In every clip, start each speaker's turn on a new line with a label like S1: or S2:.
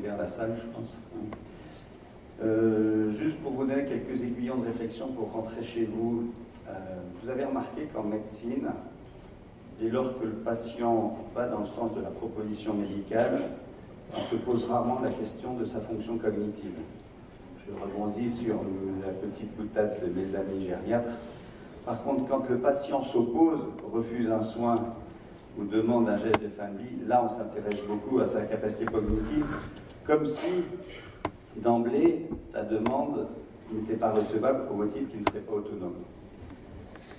S1: ouvert la salle, je pense. Juste pour vous donner quelques aiguillons de réflexion pour rentrer chez vous, vous avez remarqué qu'en médecine, dès lors que le patient va dans le sens de la proposition médicale, on se pose rarement la question de sa fonction cognitive. Je rebondis sur la petite boutade de mes amis gériatres. Par contre, quand le patient s'oppose, refuse un soin ou demande un geste de fin de vie, là on s'intéresse beaucoup à sa capacité cognitive, comme si d'emblée sa demande n'était pas recevable au motif qu'il ne serait pas autonome.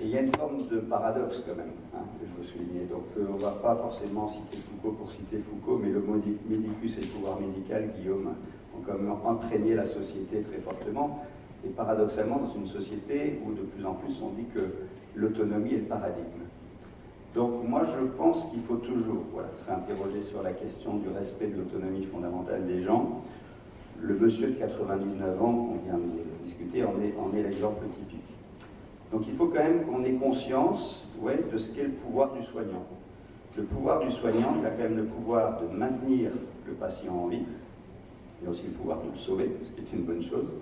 S1: Et il y a une forme de paradoxe quand même, que je veux souligner. Donc on ne va pas forcément citer Foucault pour citer Foucault, mais le mot médicus et le pouvoir médical, Guillaume, ont quand même imprégné la société très fortement. Et paradoxalement, dans une société où de plus en plus on dit que l'autonomie est le paradigme. Donc moi je pense qu'il faut toujours se réinterroger sur la question du respect de l'autonomie fondamentale des gens. Le monsieur de 99 ans qu'on vient de discuter en est l'exemple typique. Donc il faut quand même qu'on ait conscience de ce qu'est le pouvoir du soignant. Le pouvoir du soignant, il a quand même le pouvoir de maintenir le patient en vie, il a aussi le pouvoir de le sauver, ce qui est une bonne chose,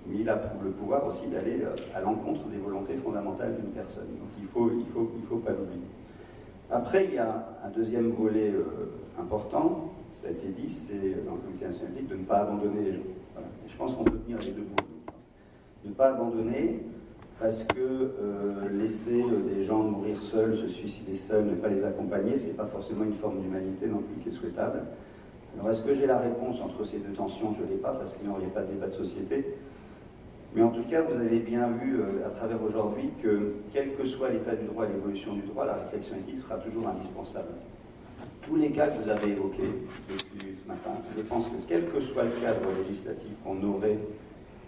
S1: mais il a le pouvoir aussi d'aller à l'encontre des volontés fondamentales d'une personne. Donc il faut pas l'oublier. Après, il y a un deuxième volet important, ça a été dit, c'est dans le comité national de ne pas abandonner les gens. Voilà. Et je pense qu'on peut tenir les deux bouts. Ne pas abandonner, parce que laisser des gens mourir seuls, se suicider seuls, ne pas les accompagner, ce n'est pas forcément une forme d'humanité non plus qui est souhaitable. Alors est-ce que j'ai la réponse entre ces deux tensions? Je ne l'ai pas, parce qu'il n'y aurait pas de débat de société. Mais en tout cas, vous avez bien vu à travers aujourd'hui que, quel que soit l'état du droit et l'évolution du droit, la réflexion éthique sera toujours indispensable. Tous les cas que vous avez évoqués depuis ce matin, je pense que quel que soit le cadre législatif qu'on aurait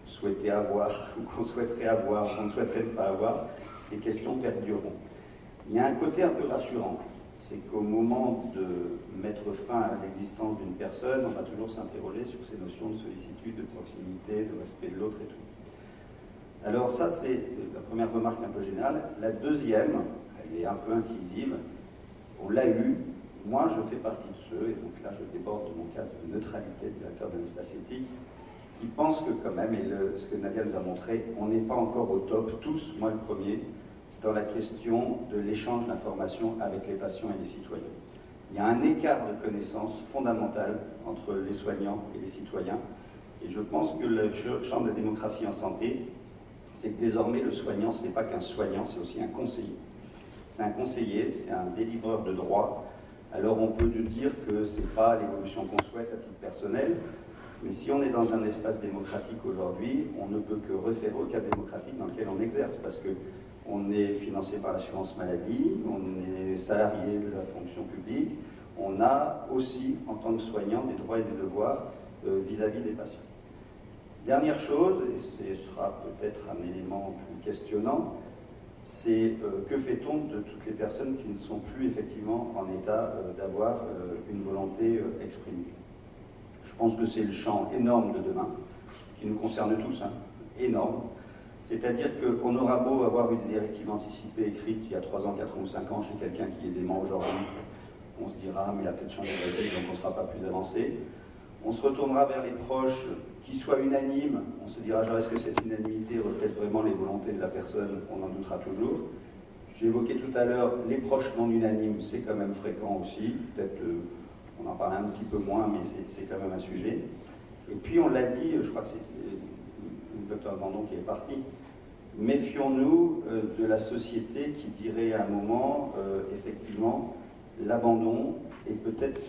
S1: souhaité avoir, ou qu'on souhaiterait avoir, ou qu'on ne souhaiterait pas avoir, les questions perdureront. Il y a un côté un peu rassurant, c'est qu'au moment de mettre fin à l'existence d'une personne, on va toujours s'interroger sur ces notions de sollicitude, de proximité, de respect de l'autre et tout. Alors ça, c'est la première remarque un peu générale. La deuxième, elle est un peu incisive, on l'a eu, moi je fais partie de ceux, et donc là je déborde de mon cadre de neutralité de directeur d'un espace éthique, qui pensent que quand même, et ce que Nadia nous a montré, on n'est pas encore au top, tous, moi le premier, dans la question de l'échange d'informations avec les patients et les citoyens. Il y a un écart de connaissances fondamental entre les soignants et les citoyens, et je pense que le champ de la démocratie en santé, c'est que désormais le soignant, ce n'est pas qu'un soignant, c'est aussi un conseiller. C'est un conseiller, c'est un délivreur de droits. Alors on peut dire que ce n'est pas l'évolution qu'on souhaite à titre personnel, mais si on est dans un espace démocratique aujourd'hui, on ne peut que référer au cadre démocratique dans lequel on exerce, parce qu'on est financé par l'assurance maladie, on est salarié de la fonction publique, on a aussi, en tant que soignant, des droits et des devoirs vis-à-vis des patients. Dernière chose, et ce sera peut-être un élément plus questionnant, c'est que fait-on de toutes les personnes qui ne sont plus effectivement en état d'avoir une volonté exprimée? Je pense que c'est le champ énorme de demain, qui nous concerne tous, énorme. C'est-à-dire qu'on aura beau avoir une directive anticipée écrite il y a 3 ans, 4 ans ou 5 ans chez quelqu'un qui est dément aujourd'hui, on se dira, mais il a peut-être changé d'avis, donc on ne sera pas plus avancé. On se retournera vers les proches, qui soient unanimes, on se dira, genre, est-ce que cette unanimité reflète vraiment les volontés de la personne? On en doutera toujours. J'ai évoqué tout à l'heure, les proches non unanimes, c'est quand même fréquent aussi, peut-être on en parle un petit peu moins, mais c'est quand même un sujet. Et puis on l'a dit, je crois que c'est le docteur Bandon qui est parti, méfions-nous de la société qui dirait à un moment, effectivement, l'abandon est peut-être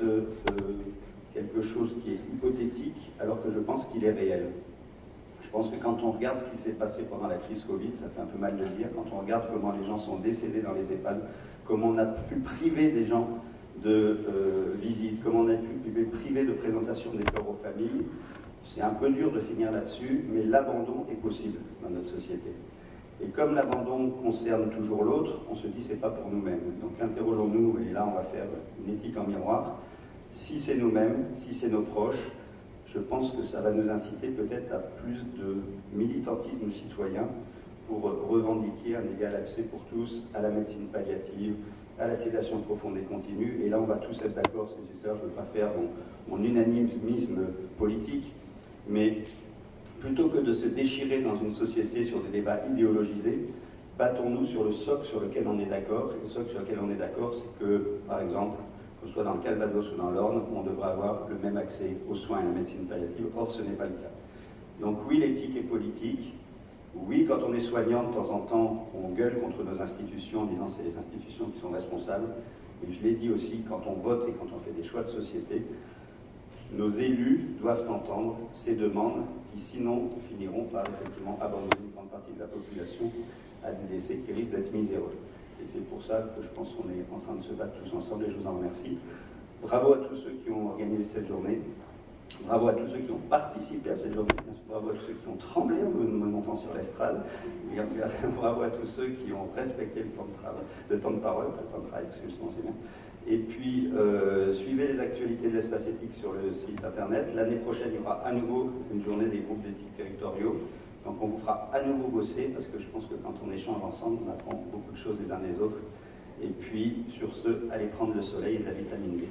S1: quelque chose qui est hypothétique, alors que je pense qu'il est réel. Je pense que quand on regarde ce qui s'est passé pendant la crise Covid, ça fait un peu mal de le dire, quand on regarde comment les gens sont décédés dans les EHPAD, comment on a pu priver des gens de visites, comment on a pu priver de présentation des corps aux familles, c'est un peu dur de finir là-dessus, mais l'abandon est possible dans notre société. Et comme l'abandon concerne toujours l'autre, on se dit c'est pas pour nous-mêmes. Donc interrogeons-nous, et là on va faire une éthique en miroir. Si c'est nous-mêmes, si c'est nos proches, je pense que ça va nous inciter peut-être à plus de militantisme citoyen pour revendiquer un égal accès pour tous à la médecine palliative à la sédation profonde et continue. Et là, on va tous être d'accord, je ne veux pas faire mon unanimisme politique, mais plutôt que de se déchirer dans une société sur des débats idéologisés, battons-nous sur le socle sur lequel on est d'accord. Et le socle sur lequel on est d'accord, c'est que, par exemple, que ce soit dans le Calvados ou dans l'Orne, on devra avoir le même accès aux soins et à la médecine palliative. Or, ce n'est pas le cas. Donc oui, l'éthique est politique. Oui, quand on est soignant, de temps en temps, on gueule contre nos institutions en disant que c'est les institutions qui sont responsables. Mais je l'ai dit aussi, quand on vote et quand on fait des choix de société, nos élus doivent entendre ces demandes qui, sinon, finiront par effectivement abandonner une grande partie de la population à des décès qui risquent d'être miséreux. Et c'est pour ça que je pense qu'on est en train de se battre tous ensemble et je vous en remercie. Bravo à tous ceux qui ont organisé cette journée. Bravo à tous ceux qui ont participé à cette journée. Bravo à tous ceux qui ont tremblé en me montant sur l'estrade. Bravo à tous ceux qui ont respecté le temps de parole, pas le temps de travail, parce que justement c'est bien. Et puis, suivez les actualités de l'espace éthique sur le site internet. L'année prochaine, il y aura à nouveau une journée des groupes d'éthique territoriaux. Donc on vous fera à nouveau bosser, parce que je pense que quand on échange ensemble, on apprend beaucoup de choses les uns des autres. Et puis, sur ce, allez prendre le soleil et de la vitamine D.